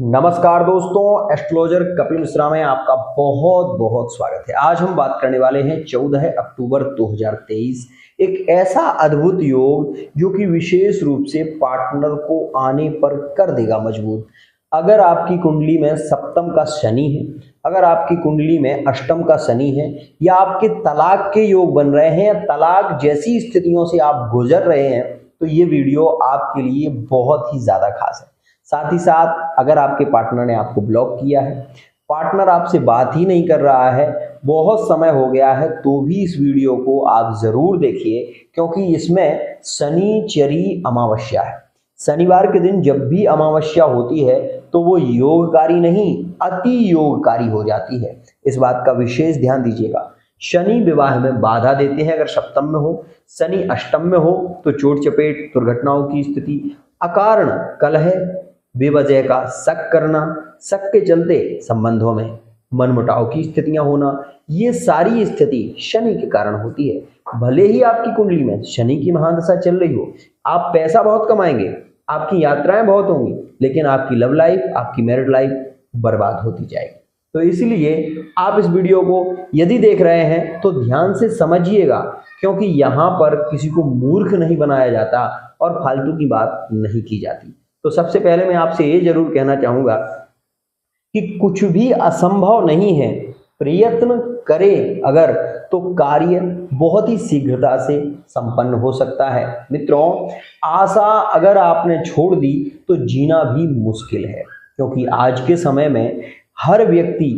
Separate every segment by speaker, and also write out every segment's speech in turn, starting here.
Speaker 1: नमस्कार दोस्तों, एस्ट्रोलॉजर कपिल मिश्रा में आपका बहुत बहुत स्वागत है। आज हम बात करने वाले हैं 14 अक्टूबर 2023, एक ऐसा अद्भुत योग जो कि विशेष रूप से पार्टनर को आने पर कर देगा मजबूत। अगर आपकी कुंडली में सप्तम का शनि है, अगर आपकी कुंडली में अष्टम का शनि है, या आपके तलाक के योग बन रहे हैं या तलाक जैसी स्थितियों से आप गुजर रहे हैं, तो ये वीडियो आपके लिए बहुत ही ज्यादा खास है। साथ ही साथ अगर आपके पार्टनर ने आपको ब्लॉक किया है, पार्टनर आपसे बात ही नहीं कर रहा है, बहुत समय हो गया है, तो भी इस वीडियो को आप जरूर देखिए, क्योंकि इसमें शनिचरी अमावस्या है। शनिवार के दिन जब भी अमावस्या होती है तो वो योगकारी नहीं, अति योगकारी हो जाती है। इस बात का विशेष ध्यान दीजिएगा। शनि विवाह में बाधा देते हैं अगर सप्तम में हो, शनि अष्टम में हो तो चोट चपेट दुर्घटनाओं की स्थिति, अकारण कलह, बेवजह का शक करना, शक के चलते संबंधों में मनमुटाव की स्थितियां होना, ये सारी स्थिति शनि के कारण होती है। भले ही आपकी कुंडली में शनि की महादशा चल रही हो, आप पैसा बहुत कमाएंगे, आपकी यात्राएं बहुत होंगी, लेकिन आपकी लव लाइफ, आपकी मैरिड लाइफ बर्बाद होती जाएगी। तो इसलिए आप इस वीडियो को यदि देख रहे हैं तो ध्यान से समझिएगा, क्योंकि यहाँ पर किसी को मूर्ख नहीं बनाया जाता और फालतू की बात नहीं की जाती। तो सबसे पहले मैं आपसे ये जरूर कहना चाहूंगा कि कुछ भी असंभव नहीं है। प्रयत्न करें अगर, तो कार्य बहुत ही शीघ्रता से संपन्न हो सकता है। मित्रों, आशा अगर आपने छोड़ दी तो जीना भी मुश्किल है, क्योंकि आज के समय में हर व्यक्ति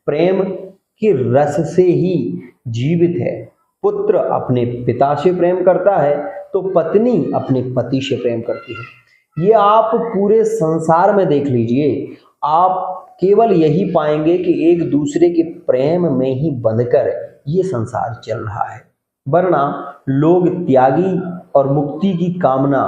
Speaker 1: प्रेम के रस से ही जीवित है। पुत्र अपने पिता से प्रेम करता है तो पत्नी अपने पति से प्रेम करती है। ये आप पूरे संसार में देख लीजिए, आप केवल यही पाएंगे कि एक दूसरे के प्रेम में ही बंधकर ये संसार चल रहा है। वरना लोग त्यागी और मुक्ति की कामना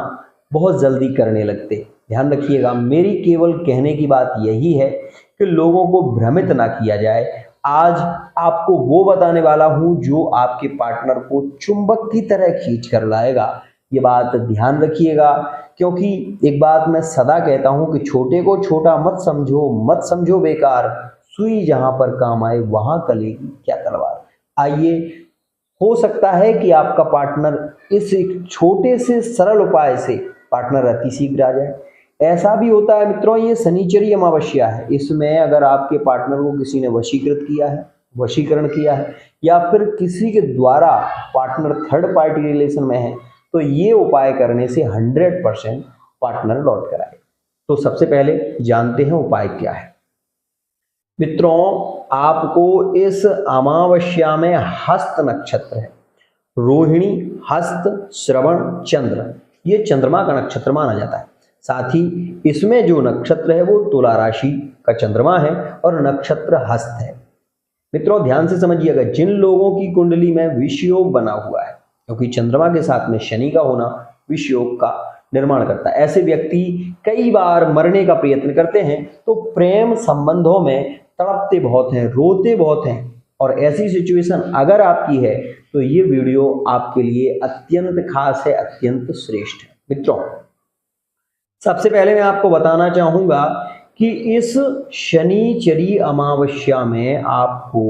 Speaker 1: बहुत जल्दी करने लगते। ध्यान रखिएगा, मेरी केवल कहने की बात यही है कि लोगों को भ्रमित ना किया जाए। आज आपको वो बताने वाला हूं जो आपके पार्टनर को चुंबक की तरह खींच कर लाएगा। ये बात ध्यान रखिएगा, क्योंकि एक बात मैं सदा कहता हूं कि छोटे को छोटा मत समझो बेकार, सुई जहां पर काम आए वहां कलेगी क्या तलवार। आइए, हो सकता है कि आपका पार्टनर इस एक छोटे से सरल उपाय से पार्टनर अति शीघ्र आ जाए। ऐसा भी होता है मित्रों, ये शनिचरी अमावस्या है, इसमें अगर आपके पार्टनर को किसी ने वशीकृत किया है, वशीकरण किया है, या फिर किसी के द्वारा पार्टनर थर्ड पार्टी रिलेशन में है, तो ये उपाय करने से 100% पार्टनर लौट कर आए। तो सबसे पहले जानते हैं उपाय क्या है। मित्रों, आपको इस अमावस्या में हस्त नक्षत्र है, रोहिणी, हस्त, श्रवण, चंद्र, ये चंद्रमा का नक्षत्र माना जाता है। साथ ही इसमें जो नक्षत्र है वो तुला राशि का चंद्रमा है और नक्षत्र हस्त है। मित्रों, ध्यान से समझिएगा, जिन लोगों की कुंडली में विषयोग बना हुआ है, क्योंकि चंद्रमा के साथ में शनि का होना विषयोग का निर्माण करता है, ऐसे व्यक्ति कई बार मरने का प्रयत्न करते हैं, तो प्रेम संबंधों में तड़पते बहुत हैं, रोते बहुत हैं, और ऐसी सिचुएशन अगर आपकी है तो ये वीडियो आपके लिए अत्यंत खास है, अत्यंत श्रेष्ठ है। मित्रों, सबसे पहले मैं आपको बताना चाहूंगा कि इस शनिचरी अमावस्या में आपको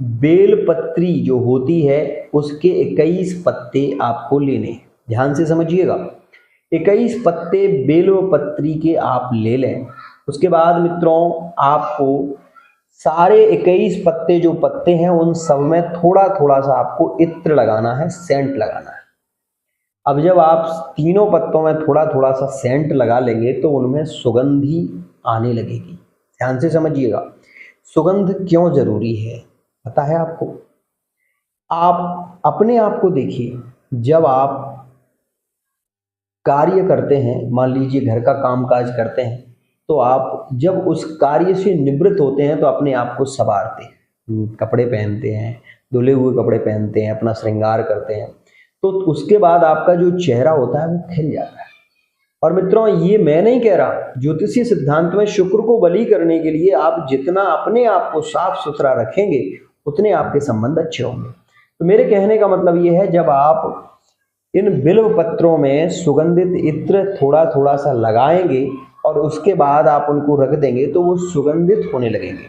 Speaker 1: बेलपत्री जो होती है उसके 21 पत्ते आपको लेने हैं। ध्यान से समझिएगा, 21 पत्ते बेलपत्री के आप ले लें। उसके बाद मित्रों, आपको सारे 21 पत्ते जो पत्ते हैं उन सब में थोड़ा थोड़ा सा आपको इत्र लगाना है, सेंट लगाना है। अब जब आप तीनों पत्तों में थोड़ा थोड़ा सा सेंट लगा लेंगे तो उनमें सुगंधी आने लगेगी। ध्यान से समझिएगा, सुगंध क्यों जरूरी है पता है आपको? आप अपने आप को देखिए, जब आप कार्य करते हैं, मान लीजिए घर का कामकाज करते हैं, तो आप जब उस कार्य से निवृत्त होते हैं तो अपने आप को संवारते हैं, कपड़े पहनते हैं, धुले हुए कपड़े पहनते हैं, अपना श्रृंगार करते हैं, तो उसके बाद आपका जो चेहरा होता है वो खिल जाता है। और मित्रों, ये मैं नहीं कह रहा, ज्योतिषीय सिद्धांत में शुक्र को बलि करने के लिए आप जितना अपने आप को साफ सुथरा रखेंगे उतने आपके संबंध अच्छे होंगे। तो मेरे कहने का मतलब ये है, जब आप इन बिल्व पत्रों में सुगंधित इत्र थोड़ा थोड़ा सा लगाएंगे और उसके बाद आप उनको रख देंगे तो वो सुगंधित होने लगेंगे।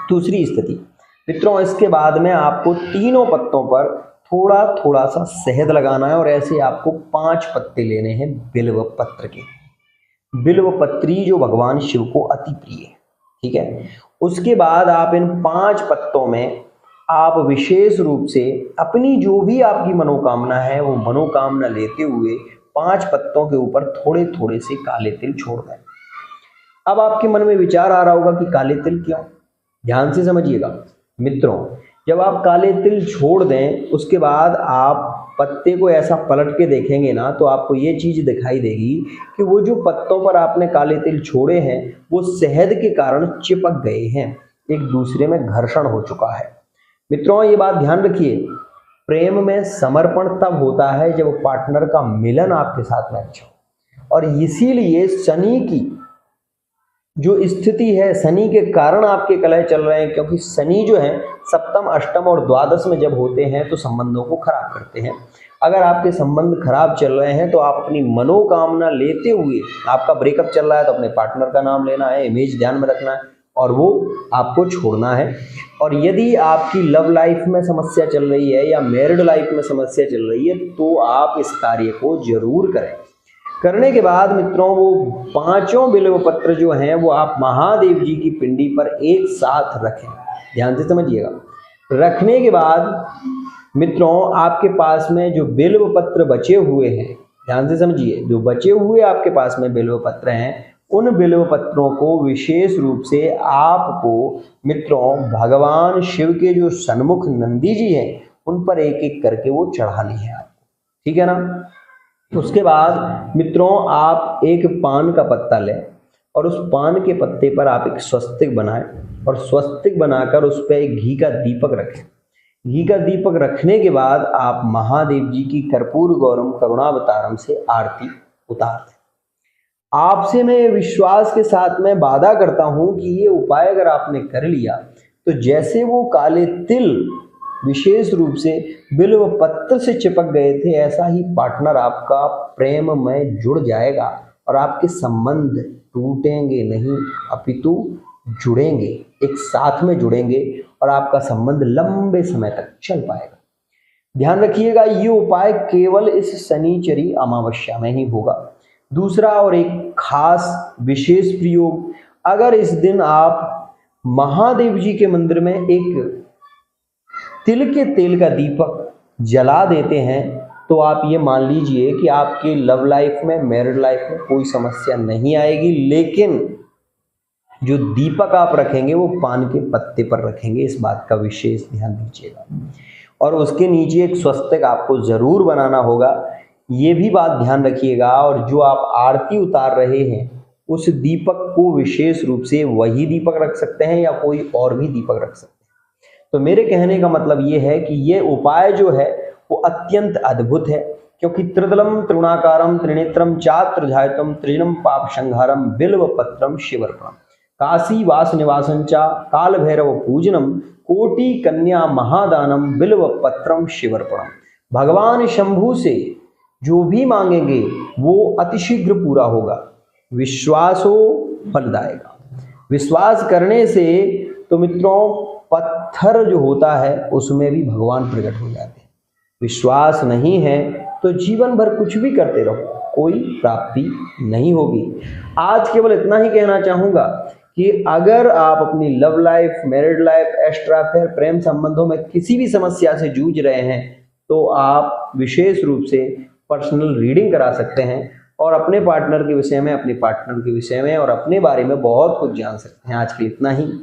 Speaker 1: दूसरी स्थिति मित्रों, इसके बाद में आपको तीनों पत्तों पर थोड़ा थोड़ा सा शहद लगाना है और ऐसे आपको 5 पत्ते लेने हैं बिल्व पत्र के। बिल्व पत्री जो भगवान शिव को अति प्रिय है, ठीक है। उसके बाद आप इन 5 पत्तों में आप विशेष रूप से अपनी जो भी आपकी मनोकामना है वो मनोकामना लेते हुए 5 पत्तों के ऊपर थोड़े थोड़े से काले तिल छोड़ दें। अब आपके मन में विचार आ रहा होगा कि काले तिल क्यों? ध्यान से समझिएगा मित्रों, जब आप काले तिल छोड़ दें उसके बाद आप पत्ते को ऐसा पलट के देखेंगे ना तो आपको ये चीज दिखाई देगी कि वो जो पत्तों पर आपने काले तिल छोड़े हैं वो शहद के कारण चिपक गए हैं, एक दूसरे में घर्षण हो चुका है। मित्रों ये बात ध्यान रखिए, प्रेम में समर्पण तब होता है जब पार्टनर का मिलन आपके साथ में अच्छा हो। और इसीलिए शनि की जो स्थिति है, शनि के कारण आपके कलह चल रहे हैं, क्योंकि शनि जो है सप्तम अष्टम और द्वादश में जब होते हैं तो संबंधों को खराब करते हैं। अगर आपके संबंध खराब चल रहे हैं तो आप अपनी मनोकामना लेते हुए, आपका ब्रेकअप चल रहा है तो अपने पार्टनर का नाम लेना है, इमेज ध्यान में रखना है और वो आपको छोड़ना है। और यदि आपकी लव लाइफ में समस्या चल रही है या मैरिड लाइफ में समस्या चल रही है तो आप इस कार्य को जरूर करें। करने के बाद मित्रों वो 5 बिल्व पत्र जो हैं वो आप महादेव जी की पिंडी पर एक साथ रखें। ध्यान से समझिएगा। रखने के बाद मित्रों आपके पास में जो बिल्व पत्र बचे हुए हैं, ध्यान से समझिए, जो बचे हुए आपके पास में बिल्व पत्र हैं उन बिल्व पत्रों को विशेष रूप से आपको मित्रों भगवान शिव के जो सन्मुख नंदी जी हैं उन पर एक एक करके वो चढ़ानी है आपको, ठीक है ना। उसके बाद मित्रों आप एक पान का पत्ता लें और उस पान के पत्ते पर आप एक स्वस्तिक बनाएं और स्वस्तिक बनाकर उस पर एक घी का दीपक रखें। घी का दीपक रखने के बाद आप महादेव जी की कर्पूर गौरम करुणावतारम से आरती उतार दें। आपसे मैं विश्वास के साथ में वादा करता हूं कि ये उपाय अगर आपने कर लिया तो जैसे वो काले तिल विशेष रूप से बिल्व पत्र से चिपक गए थे ऐसा ही पार्टनर आपका प्रेम में जुड़ जाएगा और आपके संबंध टूटेंगे नहीं अपितु जुड़ेंगे, एक साथ में जुड़ेंगे और आपका संबंध लंबे समय तक चल पाएगा। ध्यान रखिएगा ये उपाय केवल इस शनिचरी अमावस्या में ही होगा। दूसरा और एक खास विशेष प्रयोग, अगर इस दिन आप महादेव जी के मंदिर में एक तिल के तेल का दीपक जला देते हैं तो आप ये मान लीजिए कि आपकी लव लाइफ में मैरिड लाइफ में कोई समस्या नहीं आएगी। लेकिन जो दीपक आप रखेंगे वो पान के पत्ते पर रखेंगे, इस बात का विशेष ध्यान दीजिएगा। और उसके नीचे एक स्वस्तिक आपको जरूर बनाना होगा, ये भी बात ध्यान रखिएगा। और जो आप आरती उतार रहे हैं उस दीपक को विशेष रूप से वही दीपक रख सकते हैं या कोई और भी दीपक रख सकते हैं। तो मेरे कहने का मतलब ये है कि ये उपाय जो है वो अत्यंत अद्भुत है, क्योंकि त्रिदलम त्रिगुणाकारम त्रिनेत्रम चात्रधायतम त्रिजनम पाप संहारम बिल्व पत्रम शिवर्पणम काशी वास निवासंचा काल भैरव पूजनम कोटि कन्या महादानम बिल्व पत्रम शिवर्पणम। भगवान शंभु से जो भी मांगेंगे वो अतिशीघ्र पूरा होगा। विश्वास हो फलदायक। विश्वास करने से तो मित्रों पत्थर जो होता है उसमें भी भगवान प्रकट हो जाते हैं। विश्वास नहीं है तो जीवन भर कुछ भी करते रहो, कोई प्राप्ति नहीं होगी। आज केवल इतना ही कहना चाहूंगा कि अगर आप अपनी love life, married life, extra affair, प्रेम संबंधों में किसी भी समस्या से जूझ रहे हैं तो आप विशेष रूप से पर्सनल रीडिंग करा सकते हैं और अपने पार्टनर के विषय में, अपने पार्टनर के विषय में और अपने बारे में बहुत कुछ जान सकते हैं। आज के लिए इतना ही।